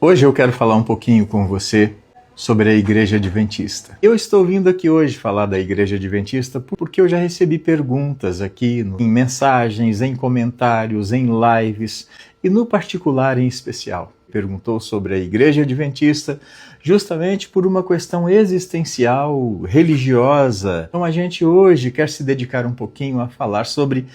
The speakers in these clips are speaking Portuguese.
Hoje eu quero falar um pouquinho com você sobre a Igreja Adventista. Eu estou vindo aqui hoje falar da Igreja Adventista porque eu já recebi perguntas aqui em mensagens, em comentários, em lives e no particular em especial. Perguntou sobre a Igreja Adventista justamente por uma questão existencial, religiosa. Então a gente hoje quer se dedicar um pouquinho a falar sobre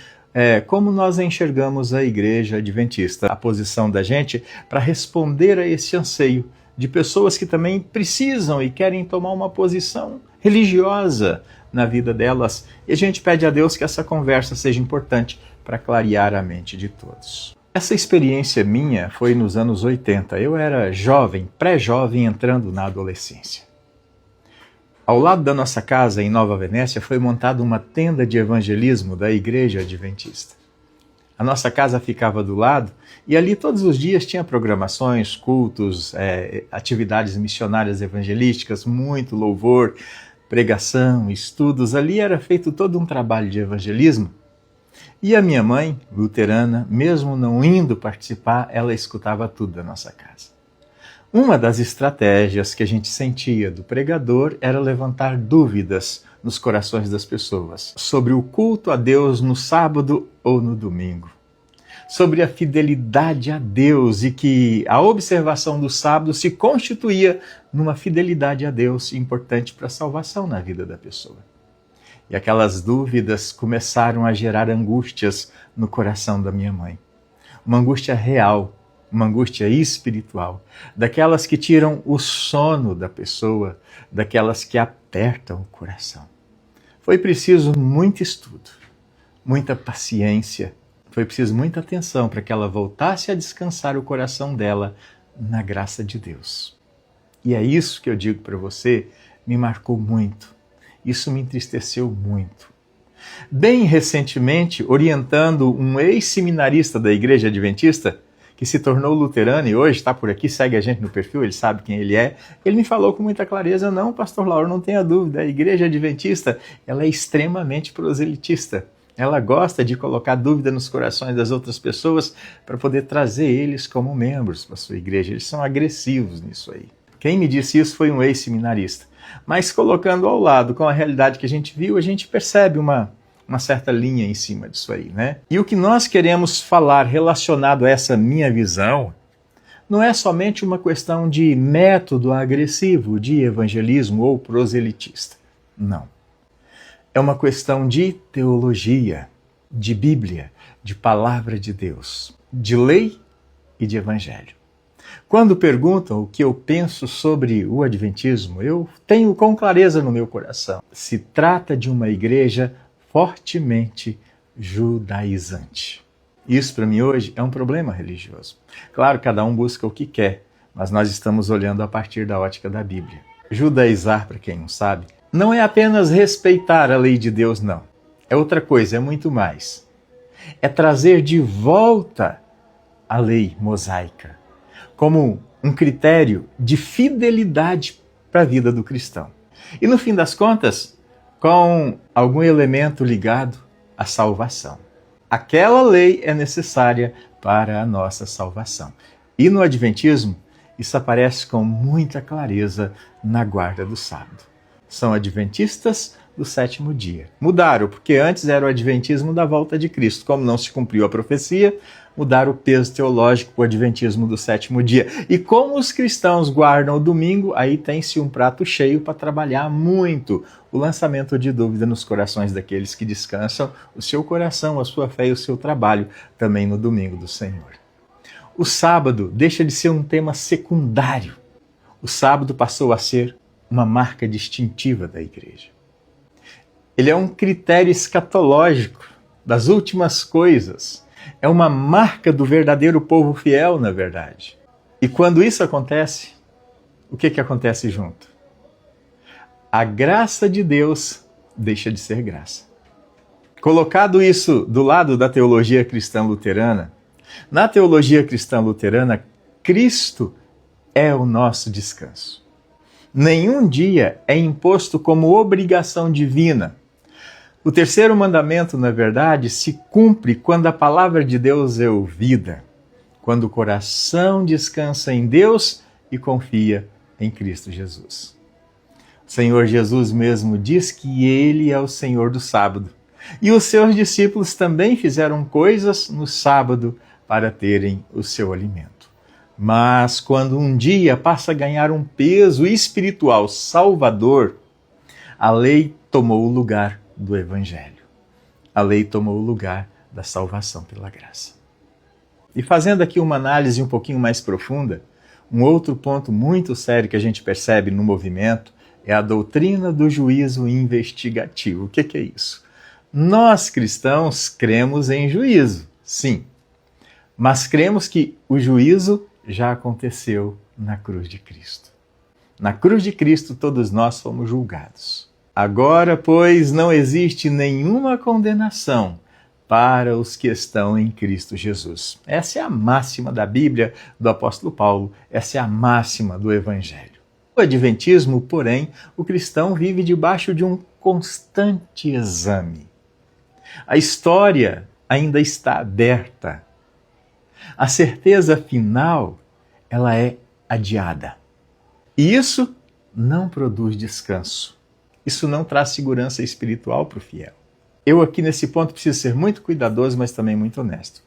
como nós enxergamos a Igreja Adventista, a posição da gente para responder a esse anseio de pessoas que também precisam e querem tomar uma posição religiosa na vida delas. E a gente pede a Deus que essa conversa seja importante para clarear a mente de todos. Essa experiência minha foi nos anos 80. Eu era jovem, pré-jovem, entrando na adolescência. Ao lado da nossa casa, em Nova Venécia, foi montada uma tenda de evangelismo da Igreja Adventista. A nossa casa ficava do lado e ali todos os dias tinha programações, cultos, atividades missionárias evangelísticas, muito louvor, pregação, estudos. Ali era feito todo um trabalho de evangelismo. E a minha mãe, luterana, mesmo não indo participar, ela escutava tudo da nossa casa. Uma das estratégias que a gente sentia do pregador era levantar dúvidas nos corações das pessoas sobre o culto a Deus no sábado ou no domingo, sobre a fidelidade a Deus e que a observação do sábado se constituía numa fidelidade a Deus importante para a salvação na vida da pessoa. E aquelas dúvidas começaram a gerar angústias no coração da minha mãe, uma angústia real, uma angústia espiritual, daquelas que tiram o sono da pessoa, daquelas que apertam o coração. Foi preciso muito estudo, muita paciência, foi preciso muita atenção para que ela voltasse a descansar o coração dela na graça de Deus. E é isso que eu digo para você, me marcou muito, isso me entristeceu muito. Bem recentemente, orientando um ex-seminarista da Igreja Adventista, que se tornou luterano e hoje está por aqui, segue a gente no perfil, ele sabe quem ele é. Ele me falou com muita clareza: não, pastor Lauro, não tenha dúvida, a Igreja Adventista ela é extremamente proselitista. Ela gosta de colocar dúvida nos corações das outras pessoas para poder trazer eles como membros para a sua igreja. Eles são agressivos nisso aí. Quem me disse isso foi um ex-seminarista. Mas colocando ao lado com a realidade que a gente viu, a gente percebe uma certa linha em cima disso aí, né? E o que nós queremos falar relacionado a essa minha visão não é somente uma questão de método agressivo de evangelismo ou proselitista. Não. É uma questão de teologia, de Bíblia, de palavra de Deus, de lei e de evangelho. Quando perguntam o que eu penso sobre o Adventismo, eu tenho com clareza no meu coração. Se trata de uma igreja fortemente judaizante. Isso para mim hoje é um problema religioso. Claro, cada um busca o que quer, mas nós estamos olhando a partir da ótica da Bíblia. Judaizar, para quem não sabe, não é apenas respeitar a lei de Deus, não. É outra coisa, é muito mais. É trazer de volta a lei mosaica como um critério de fidelidade para a vida do cristão. E no fim das contas, com algum elemento ligado à salvação. Aquela lei é necessária para a nossa salvação. E no Adventismo, isso aparece com muita clareza na guarda do sábado. São adventistas do sétimo dia. Mudaram, porque antes era o adventismo da volta de Cristo. Como não se cumpriu a profecia, mudaram o peso teológico para o adventismo do sétimo dia. E como os cristãos guardam o domingo, aí tem-se um prato cheio para trabalhar muito o lançamento de dúvida nos corações daqueles que descansam o seu coração, a sua fé e o seu trabalho também no domingo do Senhor. O sábado deixa de ser um tema secundário. O sábado passou a ser uma marca distintiva da igreja. Ele é um critério escatológico das últimas coisas. É uma marca do verdadeiro povo fiel, na verdade. E quando isso acontece, o que acontece junto? A graça de Deus deixa de ser graça. Colocado isso do lado da teologia cristã luterana, na teologia cristã luterana, Cristo é o nosso descanso. Nenhum dia é imposto como obrigação divina. O terceiro mandamento, na verdade, se cumpre quando a palavra de Deus é ouvida, quando o coração descansa em Deus e confia em Cristo Jesus. O Senhor Jesus mesmo diz que Ele é o Senhor do sábado. E os seus discípulos também fizeram coisas no sábado para terem o seu alimento. Mas quando um dia passa a ganhar um peso espiritual salvador, a lei tomou o lugar do Evangelho. A lei tomou o lugar da salvação pela graça. E fazendo aqui uma análise um pouquinho mais profunda, um outro ponto muito sério que a gente percebe no movimento é a doutrina do juízo investigativo. O que é isso? Nós cristãos cremos em juízo, sim, mas cremos que o juízo já aconteceu na cruz de Cristo. Na cruz de Cristo todos nós fomos julgados. Agora, pois, não existe nenhuma condenação para os que estão em Cristo Jesus. Essa é a máxima da Bíblia do apóstolo Paulo, essa é a máxima do Evangelho. No Adventismo, porém, o cristão vive debaixo de um constante exame. A história ainda está aberta. A certeza final, ela é adiada. E isso não produz descanso. Isso não traz segurança espiritual para o fiel. Eu aqui nesse ponto preciso ser muito cuidadoso, mas também muito honesto.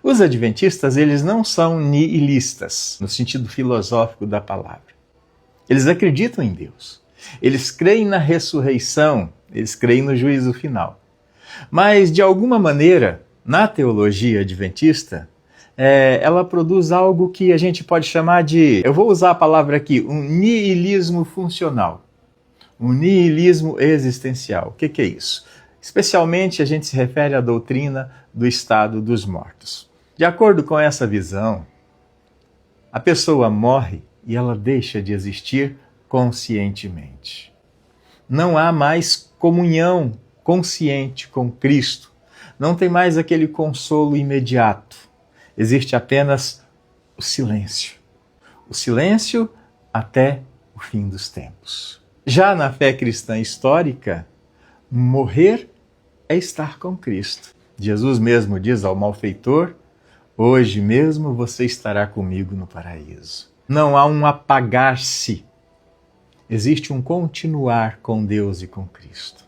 Os adventistas, eles não são nihilistas, no sentido filosófico da palavra. Eles acreditam em Deus. Eles creem na ressurreição, eles creem no juízo final. Mas, de alguma maneira, na teologia adventista, ela produz algo que a gente pode chamar de, eu vou usar a palavra aqui, um nihilismo funcional. Um nihilismo existencial. O que é isso? Especialmente a gente se refere à doutrina do estado dos mortos. De acordo com essa visão, a pessoa morre e ela deixa de existir conscientemente. Não há mais comunhão consciente com Cristo. Não tem mais aquele consolo imediato. Existe apenas o silêncio. O silêncio até o fim dos tempos. Já na fé cristã histórica, morrer é estar com Cristo. Jesus mesmo diz ao malfeitor, hoje mesmo você estará comigo no paraíso. Não há um apagar-se. Existe um continuar com Deus e com Cristo.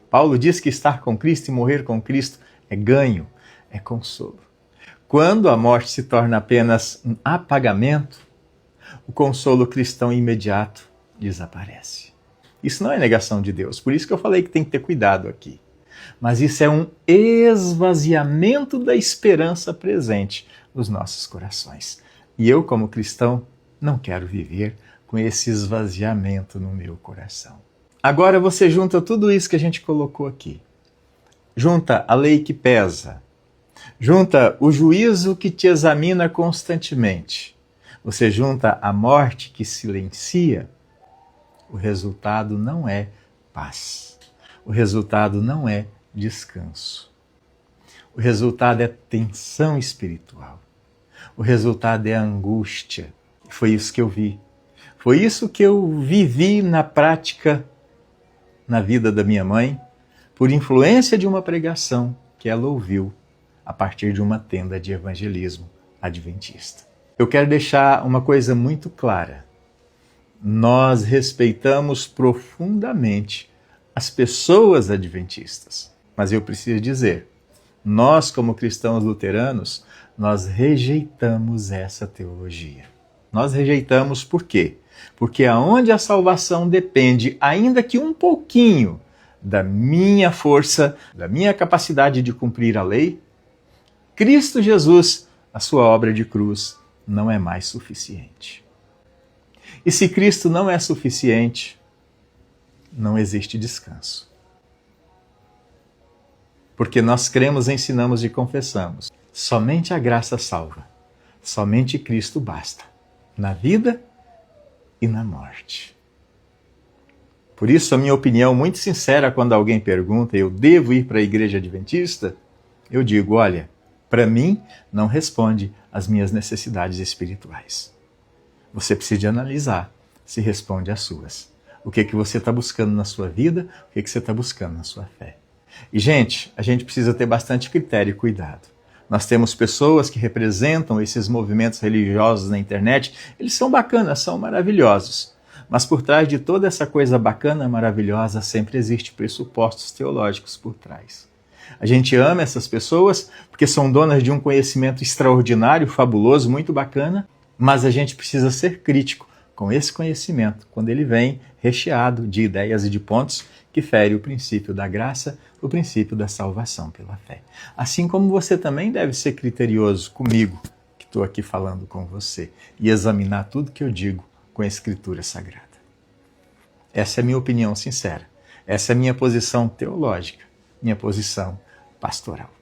Paulo diz que estar com Cristo e morrer com Cristo é ganho, é consolo. Quando a morte se torna apenas um apagamento, o consolo cristão imediato desaparece. Isso não é negação de Deus, por isso que eu falei que tem que ter cuidado aqui. Mas isso é um esvaziamento da esperança presente nos nossos corações. E eu, como cristão, não quero viver com esse esvaziamento no meu coração. Agora você junta tudo isso que a gente colocou aqui. Junta a lei que pesa. Junta o juízo que te examina constantemente. Você junta a morte que silencia. O resultado não é paz. O resultado não é descanso. O resultado é tensão espiritual. O resultado é angústia. Foi isso que eu vi. Foi isso que eu vivi na prática na vida da minha mãe, por influência de uma pregação que ela ouviu a partir de uma tenda de evangelismo adventista. Eu quero deixar uma coisa muito clara. Nós respeitamos profundamente as pessoas adventistas, mas eu preciso dizer, nós como cristãos luteranos, nós rejeitamos essa teologia. Nós rejeitamos por quê? Porque aonde a salvação depende, ainda que um pouquinho, da minha força, da minha capacidade de cumprir a lei, Cristo Jesus, a sua obra de cruz, não é mais suficiente. E se Cristo não é suficiente, não existe descanso. Porque nós cremos, ensinamos e confessamos. Somente a graça salva. Somente Cristo basta. Na vida e na morte. Por isso, a minha opinião muito sincera quando alguém pergunta, eu devo ir para a igreja adventista? Eu digo, olha, para mim não responde às minhas necessidades espirituais. Você precisa de analisar se responde às suas. O que você está buscando na sua vida, o que você está buscando na sua fé. E, gente, a gente precisa ter bastante critério e cuidado. Nós temos pessoas que representam esses movimentos religiosos na internet. Eles são bacanas, são maravilhosos. Mas por trás de toda essa coisa bacana, maravilhosa, sempre existe pressupostos teológicos por trás. A gente ama essas pessoas porque são donas de um conhecimento extraordinário, fabuloso, muito bacana, mas a gente precisa ser crítico com esse conhecimento quando ele vem recheado de ideias e de pontos que fere o princípio da graça, o princípio da salvação pela fé. Assim como você também deve ser criterioso comigo, que estou aqui falando com você, e examinar tudo que eu digo com a Escritura Sagrada. Essa é a minha opinião sincera. Essa é a minha posição teológica, minha posição pastoral.